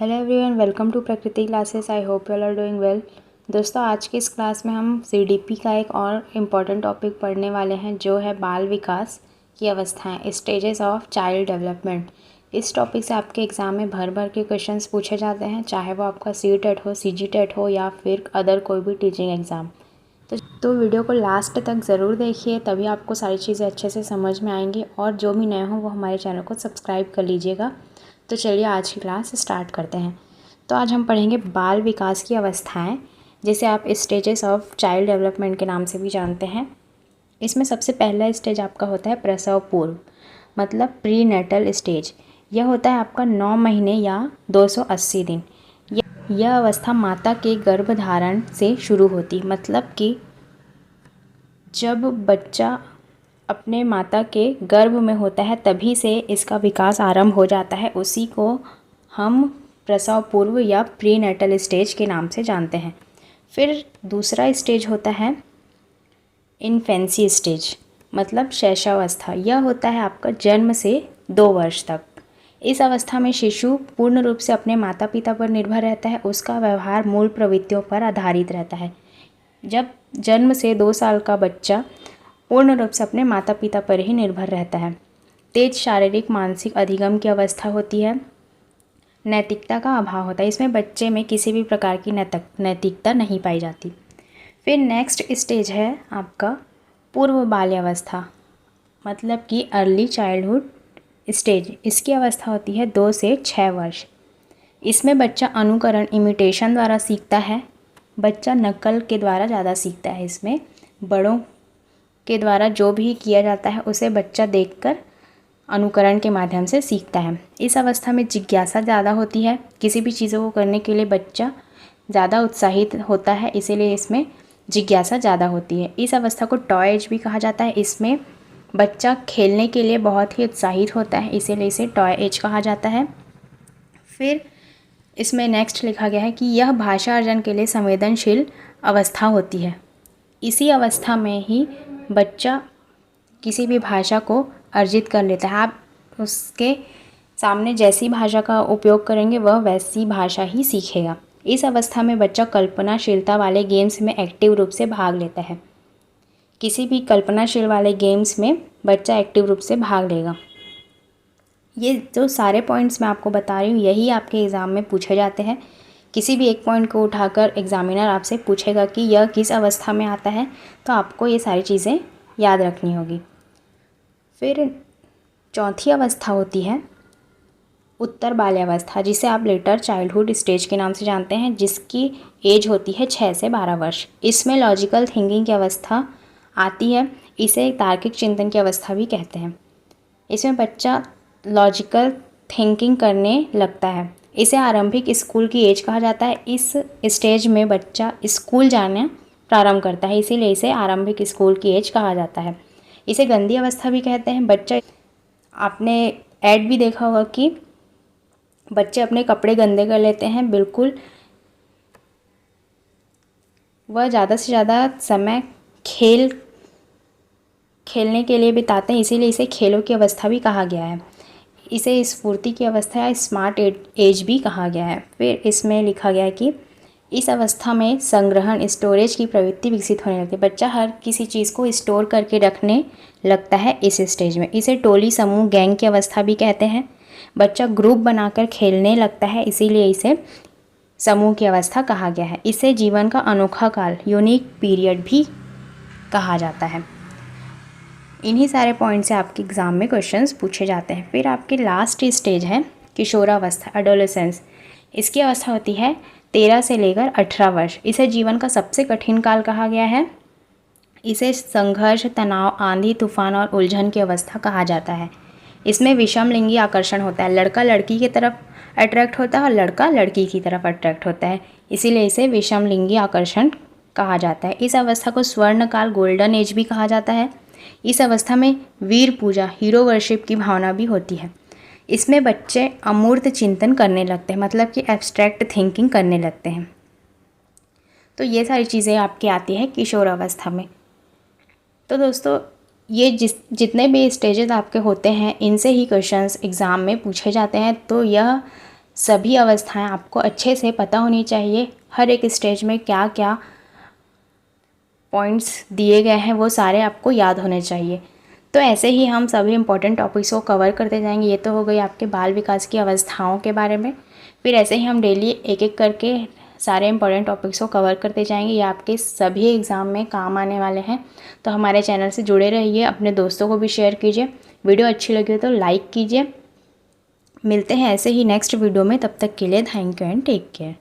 Hello everyone, welcome to Prakriti classes. I hope you all are doing well. दोस्तों, आज की इस क्लास में हम सीडीपी का एक और इम्पॉर्टेंट टॉपिक पढ़ने वाले हैं, जो है बाल विकास की अवस्थाएं, स्टेजेस ऑफ चाइल्ड डेवलपमेंट। इस टॉपिक से आपके एग्ज़ाम में भर भर के क्वेश्चंस पूछे जाते हैं, चाहे वो आपका CTET हो, CGTET हो या फिर अदर कोई भी टीचिंग एग्ज़ाम। तो वीडियो को लास्ट तक ज़रूर देखिए, तभी आपको सारी चीज़ें अच्छे से समझ में आएंगी। और जो भी नए हों वो हमारे चैनल को सब्सक्राइब कर लीजिएगा। तो चलिए आज की क्लास स्टार्ट करते हैं। तो आज हम पढ़ेंगे बाल विकास की अवस्थाएं, जिसे आप स्टेजेस ऑफ चाइल्ड डेवलपमेंट के नाम से भी जानते हैं। इसमें सबसे पहला स्टेज आपका होता है प्रसव पूर्व, मतलब प्री नेटल स्टेज। यह होता है आपका 9 महीने या 280 दिन। यह अवस्था माता के गर्भधारण से शुरू होती, मतलब कि जब बच्चा अपने माता के गर्भ में होता है तभी से इसका विकास आरंभ हो जाता है। उसी को हम प्रसव पूर्व या प्री नेटल स्टेज के नाम से जानते हैं। फिर दूसरा स्टेज होता है इन्फेंसी स्टेज, मतलब शैशवावस्था। यह होता है आपका जन्म से 2 वर्ष तक। इस अवस्था में शिशु पूर्ण रूप से अपने माता पिता पर निर्भर रहता है। उसका व्यवहार मूल प्रवृत्तियों पर आधारित रहता है। जब जन्म से 2 साल का बच्चा पूर्ण रूप से अपने माता पिता पर ही निर्भर रहता है। तेज शारीरिक मानसिक अधिगम की अवस्था होती है। नैतिकता का अभाव होता है। इसमें बच्चे में किसी भी प्रकार की नैतिकता नहीं पाई जाती। फिर नेक्स्ट स्टेज है आपका पूर्व बाल्यावस्था, मतलब कि अर्ली चाइल्डहुड स्टेज। इसकी अवस्था होती है 2 से 6 वर्ष। इसमें बच्चा अनुकरण इमिटेशन द्वारा सीखता है। बच्चा नकल के द्वारा ज़्यादा सीखता है। इसमें बड़ों के द्वारा जो भी किया जाता है उसे बच्चा देखकर अनुकरण के माध्यम से सीखता है। इस अवस्था में जिज्ञासा ज़्यादा होती है। किसी भी चीज़ों को करने के लिए बच्चा ज़्यादा उत्साहित होता है, इसीलिए इसमें जिज्ञासा ज़्यादा होती है। इस अवस्था को टॉय एज भी कहा जाता है। इसमें बच्चा खेलने के लिए बहुत ही उत्साहित होता है, इसीलिए इसे टॉय एज कहा जाता है। फिर इसमें नेक्स्ट लिखा गया है कि यह भाषा अर्जन के लिए संवेदनशील अवस्था होती है। इसी अवस्था में ही बच्चा किसी भी भाषा को अर्जित कर लेता है। आप उसके सामने जैसी भाषा का उपयोग करेंगे वह वैसी भाषा ही सीखेगा। इस अवस्था में बच्चा कल्पनाशीलता वाले गेम्स में एक्टिव रूप से भाग लेता है। किसी भी कल्पनाशील वाले गेम्स में बच्चा एक्टिव रूप से भाग लेगा। ये जो सारे पॉइंट्स मैं आपको बता रही हूँ, यही आपके एग्ज़ाम में पूछे जाते हैं। किसी भी एक पॉइंट को उठाकर एग्जामिनर आपसे पूछेगा कि यह किस अवस्था में आता है, तो आपको ये सारी चीज़ें याद रखनी होगी। फिर चौथी अवस्था होती है उत्तर बाल्यावस्था, जिसे आप लेटर चाइल्डहुड स्टेज के नाम से जानते हैं, जिसकी एज होती है 6 से 12 वर्ष। इसमें लॉजिकल थिंकिंग की अवस्था आती है। इसे तार्किक चिंतन की अवस्था भी कहते हैं। इसमें बच्चा लॉजिकल थिंकिंग करने लगता है। इसे आरंभिक स्कूल की एज कहा जाता है। इस स्टेज में बच्चा स्कूल जाना प्रारंभ करता है, इसीलिए इसे आरंभिक स्कूल की एज कहा जाता है। इसे गंदी अवस्था भी कहते हैं। बच्चा, आपने ऐड भी देखा होगा कि बच्चे अपने कपड़े गंदे कर लेते हैं। बिल्कुल, वह ज़्यादा से ज़्यादा समय खेलने के लिए बिताते हैं, इसीलिए इसे खेलों की अवस्था भी कहा गया है। इसे स्फूर्ति की अवस्था या स्मार्ट एज भी कहा गया है। फिर इसमें लिखा गया है कि इस अवस्था में संग्रहण स्टोरेज की प्रवृत्ति विकसित होने लगती है। बच्चा हर किसी चीज़ को स्टोर करके रखने लगता है इस स्टेज में। इसे टोली समूह गैंग की अवस्था भी कहते हैं। बच्चा ग्रुप बनाकर खेलने लगता है, इसीलिए इसे समूह की अवस्था कहा गया है। इसे जीवन का अनोखा काल यूनिक पीरियड भी कहा जाता है। इन्हीं सारे पॉइंट से आपके एग्ज़ाम में क्वेश्चंस पूछे जाते हैं। फिर आपकी लास्ट स्टेज है किशोरावस्था, एडोलेसेंस। इसकी अवस्था होती है 13 से लेकर 18 वर्ष। इसे जीवन का सबसे कठिन काल कहा गया है। इसे संघर्ष, तनाव, आंधी तूफान और उलझन की अवस्था कहा जाता है। इसमें विषम लिंगी आकर्षण होता है। लड़का लड़की की तरफ अट्रैक्ट होता है और लड़का लड़की की तरफ अट्रैक्ट होता है, इसीलिए इसे विषम लिंगी आकर्षण कहा जाता है। इस अवस्था को स्वर्ण काल, गोल्डन एज भी कहा जाता है। इस अवस्था में वीर पूजा, हीरो वर्शिप की भावना भी होती है। इसमें बच्चे अमूर्त चिंतन करने लगते हैं, मतलब कि एब्स्ट्रैक्ट थिंकिंग करने लगते हैं। तो ये सारी चीज़ें आपकी आती है किशोर अवस्था में। तो दोस्तों, ये जितने भी स्टेजेस आपके होते हैं, इनसे ही क्वेश्चंस एग्ज़ाम में पूछे जाते हैं। तो यह सभी अवस्थाएं आपको अच्छे से पता होनी चाहिए। हर एक स्टेज में क्या क्या पॉइंट्स दिए गए हैं वो सारे आपको याद होने चाहिए। तो ऐसे ही हम सभी इम्पोर्टेंट टॉपिक्स को कवर करते जाएंगे। ये तो हो गई आपके बाल विकास की अवस्थाओं के बारे में। फिर ऐसे ही हम डेली एक एक करके सारे इंपॉर्टेंट टॉपिक्स को कवर करते जाएंगे। ये आपके सभी एग्ज़ाम में काम आने वाले हैं। तो हमारे चैनल से जुड़े रहिए, अपने दोस्तों को भी शेयर कीजिए। वीडियो अच्छी लगी हो तो लाइक कीजिए। मिलते हैं ऐसे ही नेक्स्ट वीडियो में, तब तक के लिए thank you and take care.